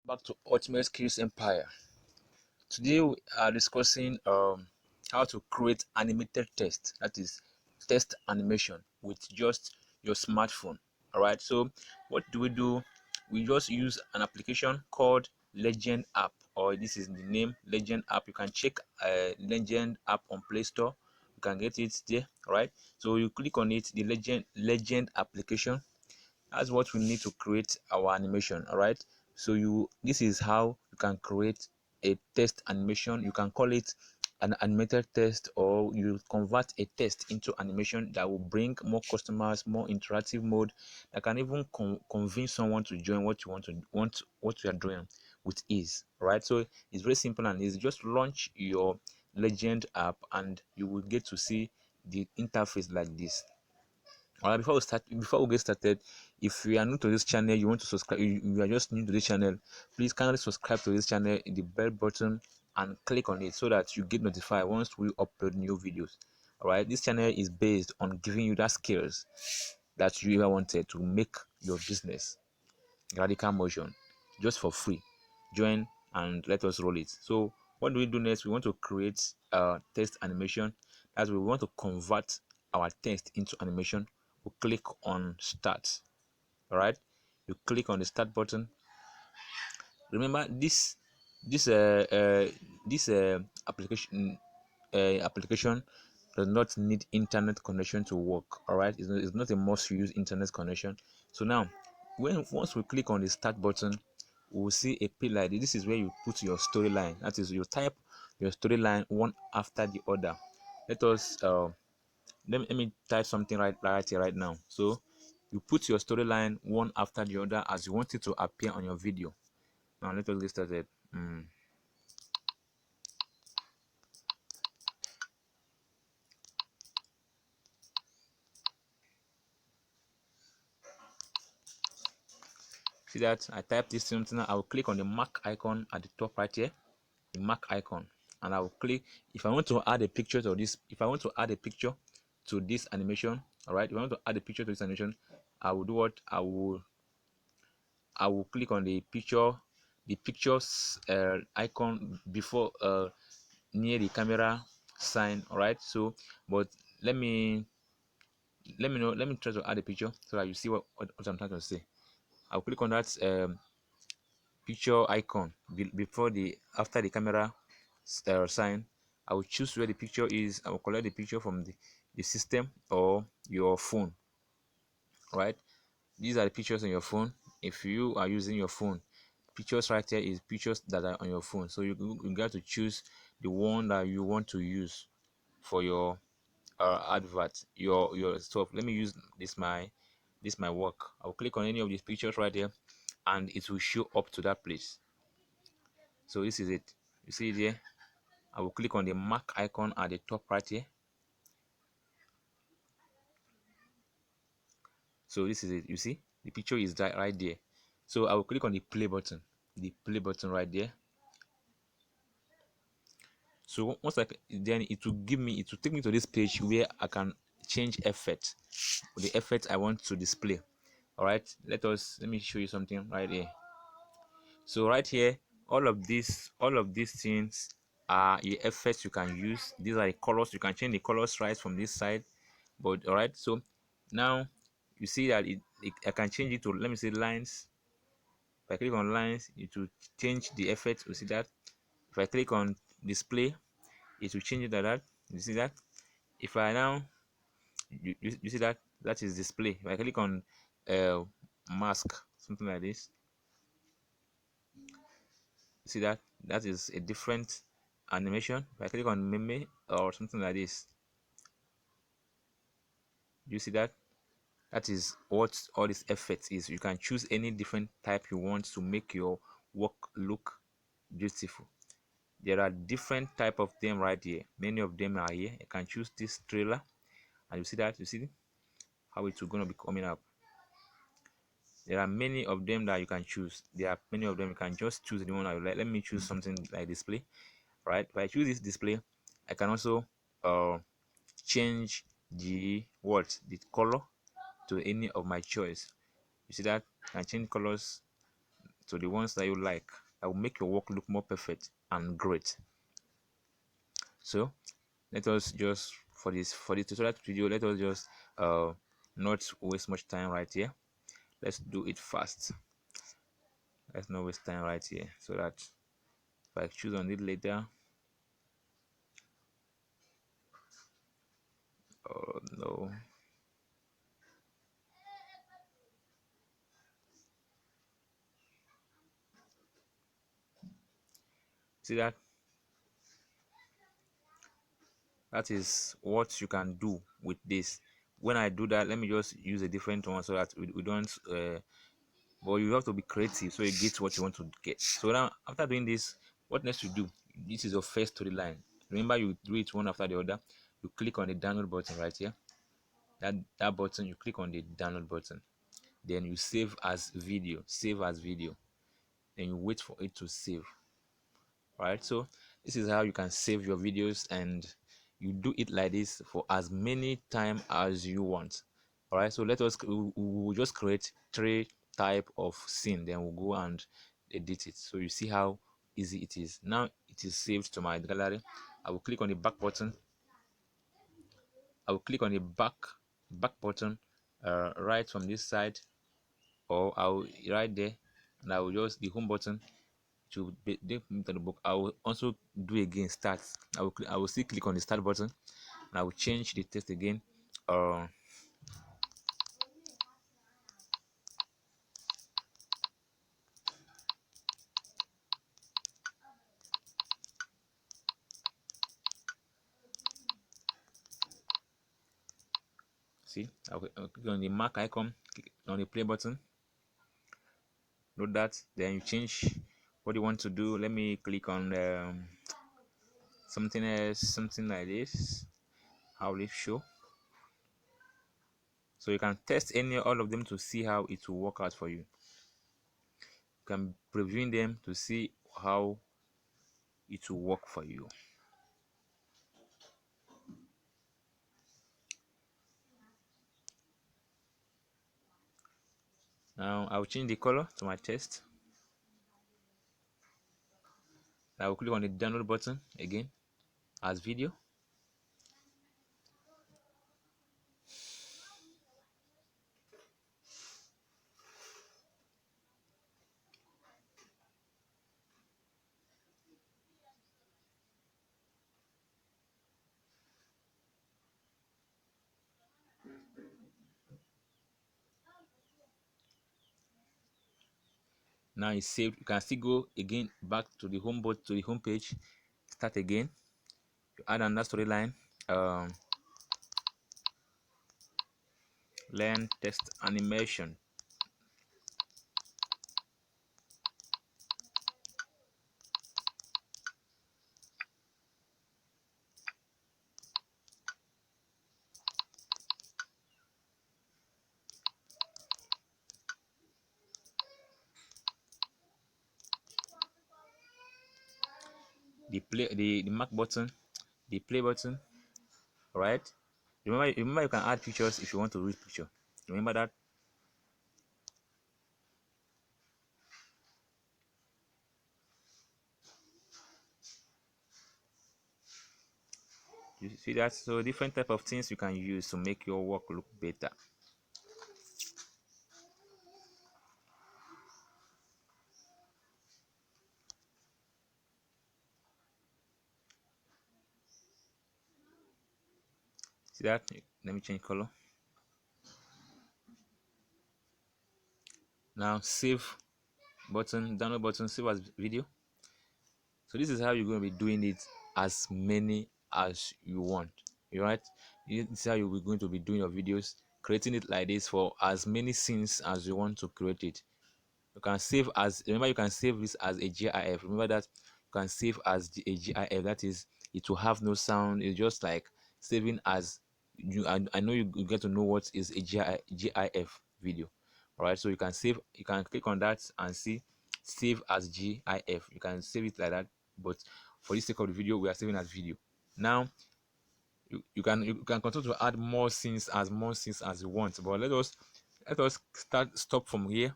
Back to Ultimate Skills Empire. Today we are discussing how to create animated text, that is text animation with just your smartphone. All right. So what do? We just use an application called Legend app, or this is the name Legend app. You can check Legend app on Play Store. You can get it there. All right. So you click on it, the Legend application. That's what we need to create our animation. All right, so this is how you can create a text animation. You can call it an animated text, or you convert a text into animation that will bring more customers, more interactive mode, that can even convince someone to join what you want what you are doing with ease. All right, so it's very simple and easy. Just launch your Legend app and you will get to see the interface like this. All right, before we get started, if you are new to this channel, you want to subscribe, you are just new to this channel, please kindly subscribe to this channel in the bell button and click on it so that you get notified once we upload new videos. All right, this channel is based on giving you that skills that you ever wanted to make your business radical motion just for free. Join and let us roll it. So what do we do next? We want to create a text animation. As we want to convert our text into animation. We click on start. All right, you click on the start button. Remember this application does not need internet connection to work. All right, it's not a must use internet connection. So now once we click on the start button, we will see a page like this. This is where you put your storyline. That is, you type your storyline one after the other. Let me type something right here right now. So you put your storyline one after the other as you want it to appear on your video. Now let us get started. See that I type this something. I will click on the mark icon at the top right here, the mark icon, and I will click. If I want to add a picture to this, if I want to add a picture to this animation, all right, if I want to add a picture to this animation, I will do what? I will click on the pictures icon before near the camera sign. All right, so but let me let me try to add a picture so that you see what I'm trying to say. I'll click on that picture icon before the after the camera sign. I will choose where the picture is. I will collect the picture from the system or your phone. Right, these are the pictures on your phone. If you are using your phone, pictures right here is pictures that are on your phone. So you got to choose the one that you want to use for your advert, your stuff. Let me use this my work. I'll click on any of these pictures right here and it will show up to that place. So this is it. You see it here. I will click on the mark icon at the top right here. So this is it. You see the picture is right there. So I will click on the play button right there. So once then it will take me to this page where I can change effect, the effect I want to display. All right, let me show you something right here. So right here, all of these things are the effects you can use. These are the colors. You can change the colors right from this side. But all right, so now you see that I can change it to, let me say, lines. If I click on lines, it will change the effect. You see that. If I click on display, it will change it like that. You see that. If I now you see that is display. If I click on mask, something like this, you see that is a different animation. If I click on meme or something like this, you see that is what all this effect is. You can choose any different type you want to make your work look beautiful. There are different type of them right here. Many of them are here. You can choose this trailer and you see that, you see how it's going to be coming up. There are many of them that you can choose. There are many of them. You can just choose the one I like. Let me choose something like display. Right, if I choose this display, I can also change the color to any of my choice. You see that I can change colors to the ones that you like, that will make your work look more perfect and great. So let us just, for the tutorial video, let us just not waste much time right here. Let's do it fast. Let's not waste time right here, so that if I choose on it later, oh no, see that? That is what you can do with this. When I do that, let me just use a different one so that we don't but you have to be creative so you get what you want to get. So now, after doing this, what next to do? This is your first storyline. Remember, you do it one after the other. You click on the download button right here. That button, you click on the download button. Then you save as video. Save as video. Then you wait for it to save. Right, so this is how you can save your videos, and you do it like this for as many time as you want. All right, so we'll just create 3 type of scene, then we'll go and edit it, so you see how easy it is. Now it is saved to my gallery. I will click on the back button. I will click on the back button right from this side, or I'll right there, and I will just the home button to take me to the book. I will also do again start. I will still click on the start button, and I will change the text again. Uh, See, I'll click on the mark icon, click on the play button. Note that. Then you change what you want to do. Let me click on something else, something like this. How will it show? So you can test all of them to see how it will work out for you. You can preview them to see how it will work for you. Now I will change the color to my text. I will click on the download button again as video. Now it's saved. You can still go again back to the home page, start again. You add another storyline. Learn text animation. The mark button, the play button. All right. Remember you can add pictures if you want to read picture. Remember that. You see that? So different type of things you can use to make your work look better. See that? Let me change color. Now save button, download button, save as video. So this is how you're going to be doing it as many as you want. All right, this is how you're going to be doing your videos, creating it like this for as many scenes as you want to create it. You can save as, remember, you can save this as a GIF. Remember that you can save as a GIF. That is, it will have no sound. It's just like saving as you. I know you get to know what is a GIF video. All right, so you can save. You can click on that and see save as GIF. You can save it like that. But for the sake of the video, we are saving as video. Now you can continue to add more scenes as you want. But let us stop from here.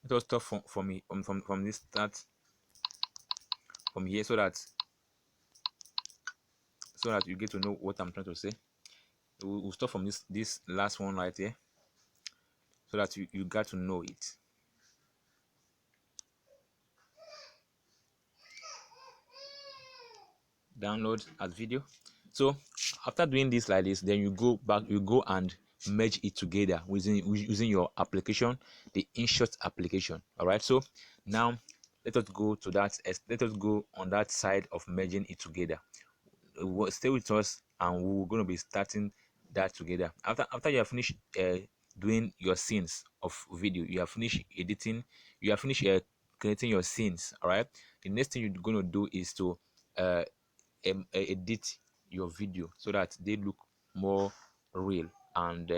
let us start from this start from here, so that you get to know what I'm trying to say. We'll start from this last one right here, so that you got to know it. Download as video. So after doing this like this, then you go and merge it together using your application, the InShot application. All right, so now let us go to that. Let us go on that side of merging it together. Stay with us, and we're going to be starting that together. After you have finished doing your scenes of video, you have finished editing, you have finished creating your scenes. All right, the next thing you're going to do is to uh, edit your video, so that they look more real and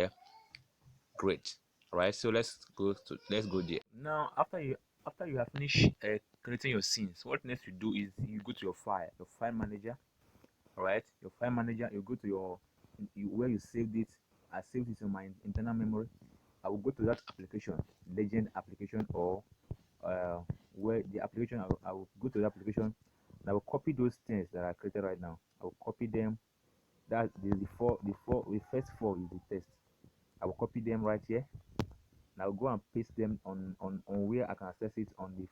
great. All right, so let's go there. Now after you have finished creating your scenes, what next you do is you go to your file manager. All right, your file manager, you go to where you saved it. I saved it in my internal memory. I will go to that application, legend application, or where the application, I will go to the application, and I will copy those things that I created right now. I will copy them. That the first four is the test. I will copy them right here, and I will go and paste them on where I can access it on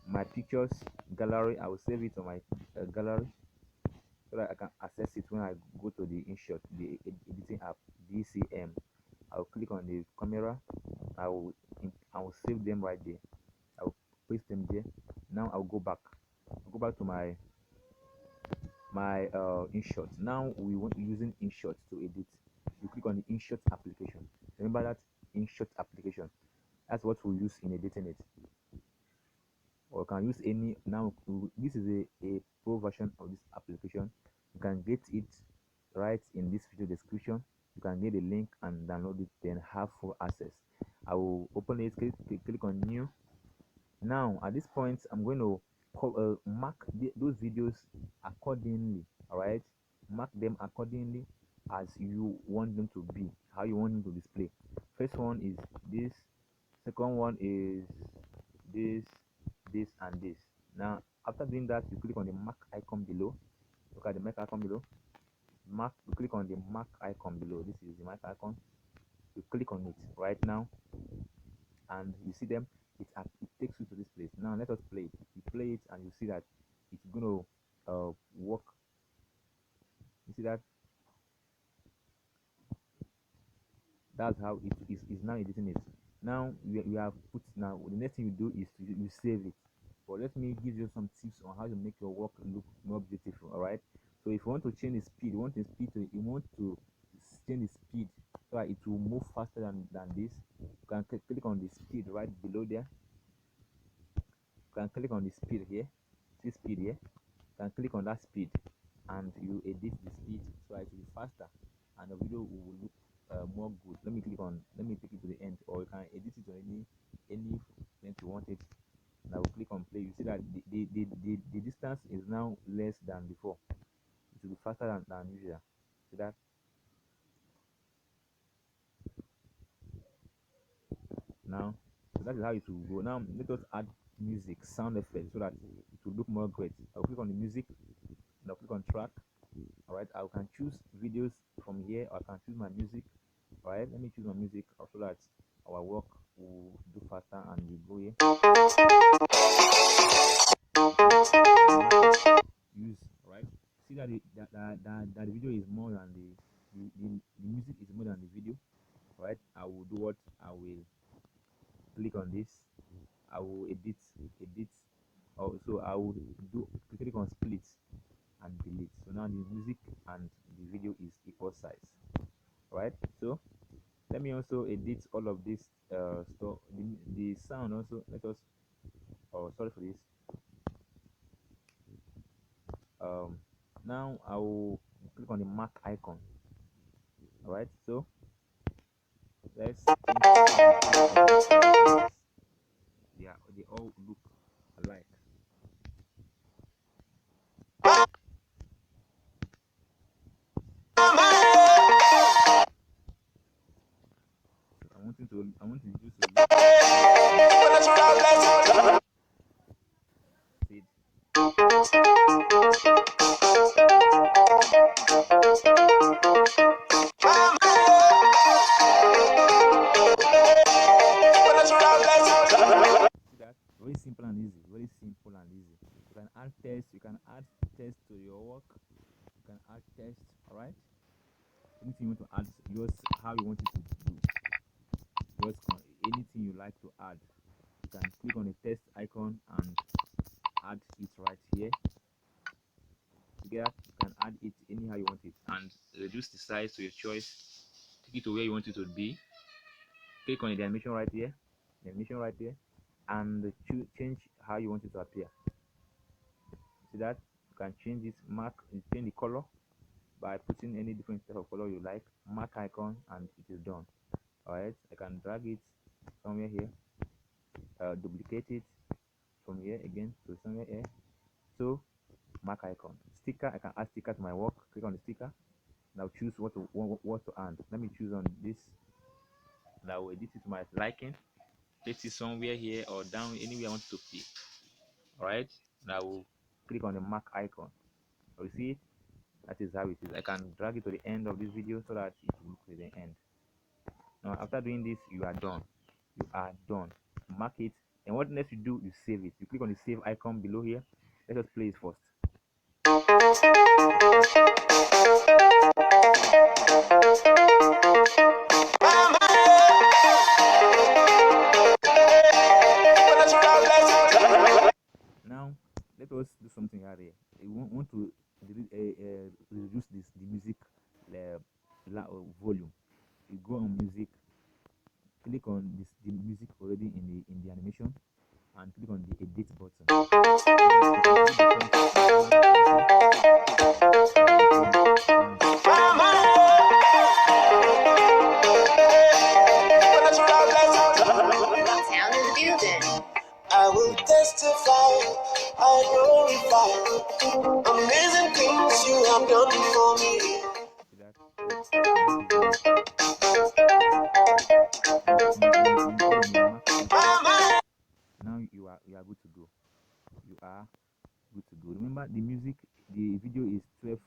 my pictures gallery. I will save it on my gallery, so that I can access it when I go to the InShot, the editing app, DCM. I will click on the camera. I will save them right there. I will paste them there. Now I'll go back. I'll go back to my InShot. Now we want using InShot to edit. You click on the InShot application. Remember that InShot application. That's what we use in editing it. Or you can use any. Now this is a pro version of this application. You can get it right in this video description. You can get the link and download it, then have full access. I will open it, click on new. Now at this point, I'm going to mark those videos accordingly. All right, mark them accordingly as you want them to be, how you want them to display. First one is this, second one is this and this. Now after doing that, you click on the mark icon below. Look at the mark icon below. You click on the mark icon below. This is the mark icon. You click on it right now, and you see them. It takes you to this place. Now let us play it. You play it, and you see that it's going to work. You see that? That's how it is now editing it. Now you have put. Now the next thing you do is you save it. But let me give you some tips on how to make your work look more beautiful. All right, so if you want to change the speed, you want to change the speed so that it will move faster than this. You can click on the speed right below there. You can click on the speed here. See speed here. You can click on that speed, and you edit the speed so it will be faster, and the video will look more good. Let me take it to the end, or you can edit it to any length you want it. And I will click on play. You see that the distance is now less than before. It will be faster than usual. See that? Now, so that is how it will go. Now let us add music, sound effects, so that it will look more great. I'll click on the music, and I'll click on track. All right, I can choose videos from here, or I can choose my music. All right, let me choose my music so that our work will do faster, and we go here. Use. All right, see that the video is more than the music is more than the video. All right, I will do what? I will click on this. I will edit. Also I will click on split and delete. So now the music and the video is equal size. Right, so let me also edit all of this stuff. The sound also. Let us sorry for this. Now I will click on the mark icon. All right, so let's yeah, they all look alike. I want you to use to look see that very simple and easy, very simple and easy. You can add text, to your work, you can add text, all right. Anything you want to add, yours how you want it to do, yours anything you like to add, you can click on the text icon and add it right here. You can add it anyhow you want it and reduce the size to your choice, take it to where you want it to be. Click on the animation right here, and change how you want it to appear. See that? You can change this change the color by putting any different type of color you like, mark icon, and it is done. Alright, I can drag it somewhere here, duplicate it from here again to somewhere here. So mark icon, sticker, I can add sticker to my work. Click on the sticker. Now choose what to add. Let me choose on this. Now edit it to my liking. Place it somewhere here or down, anywhere I want to be. Alright, now we'll click on the mark icon. You see it? That is how it is. I can drag it to the end of this video so that it will look to the end. Now after doing this, you are done. Mark it, and what next you do, you save it. You click on the save icon below here. Let us play it first. Now let us do something out here. We want to reduce the music volume. You go on music, click on the music already in the animation, and click on the edit button. I will testify, I glorify amazing things you have done for me. See that? Now you are good to go. You are good to go. Remember the music, the video is 12.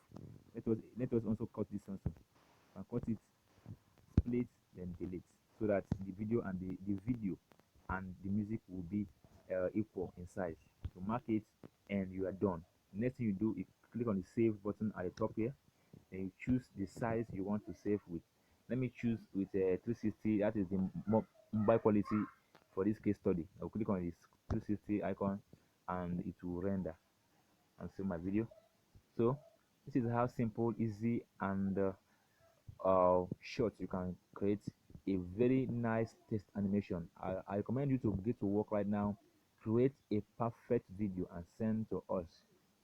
Let us also cut this also. Cut it, split, then delete, so that the video and the music will be equal in size. So mark it, and you are done. Next thing you do is click on the save button at the top here. Then you choose the size you want to save with. Let me choose with 360. That is the mobile quality for this case study. I'll click on this 360 icon, and it will render and save my video. So this is how simple, easy, and short you can create a very nice text animation. I recommend you to get to work right now, create a perfect video and send to us.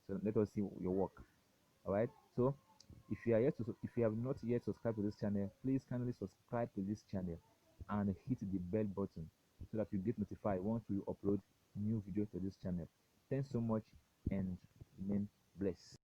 So let us see your work. All right, so if you have not yet subscribed to this channel, please kindly subscribe to this channel and hit the bell button so that you get notified once we upload new videos to this channel. Thanks so much, and remain blessed.